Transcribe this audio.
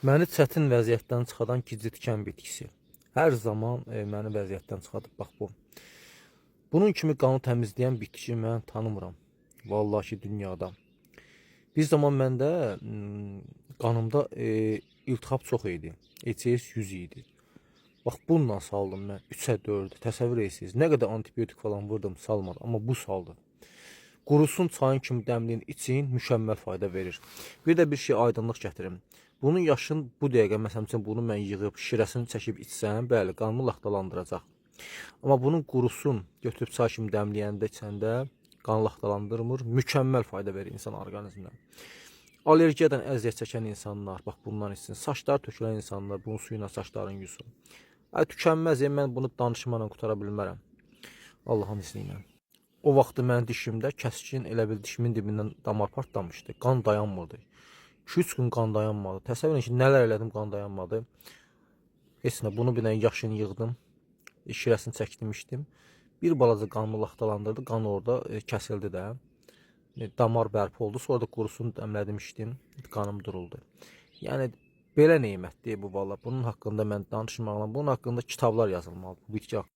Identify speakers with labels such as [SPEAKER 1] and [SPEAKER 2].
[SPEAKER 1] Məni çətin vəziyyətdən çıxadan gizli tikan bitkisi. Hər zaman məni vəziyyətdən çıxadıb bax bu. Bunun kimi qanı təmizləyən bitki mən tanımıram. Vallahi ki, dünyada. Bir zaman məndə qanımda iltihab çox idi. HCS 100 idi. Bax bununla saldım mən 3-ə 4. Təsəvvür edirsiniz. Nə qədər antibiotik falan vurdum, salmadı, amma bu saldı. Qurusun çayın kimi dəmliyin için mükəmməl fayda verir. Bir də bir şey aydınlıq gətirim. Bunun yaşın bu dəqiqə məsələn üçün bunu mən yığıb şirəsini çəkib içsəm, bəli, qanımı laxtalandıracaq. Amma bunun qurusun götürüb çay kimi dəmləyəndə içəndə qan laxtalandırmır, mükəmməl fayda verir insan orqanizminə. Allergiyadan əziyyət çəkən insanlar, bax bundan içsin. Saçlar tökülən insanlar bunun suyuna saçlarını yusun. Tükənməz, mən bunu danışmaqla qutara bilmərəm. Allahın izni ilə. O vaxtı mənim dişimdə kəskin elə bil dişimin dibindən damar partlamışdı. Qan dayanmırdı. 2-3 gün qan dayanmadı. Təsəvvür edin ki, nələr elədim, qan dayanmadı. Heç nə, bunu bir dənə yaşını yığdım. Şirəsini çəkdim, içdim. Bir balaca qanımı laxtalandırdı. Qan orada kəsildi də. Damar bərpa oldu. Sonra da qurusunu dəmlədim, içdim. Qanım duruldu. Yəni belə nemətdir bu valla. Bunun haqqında mən danışmaqla, bunun haqqında kitablar yazılmalı bu bitki haqqında.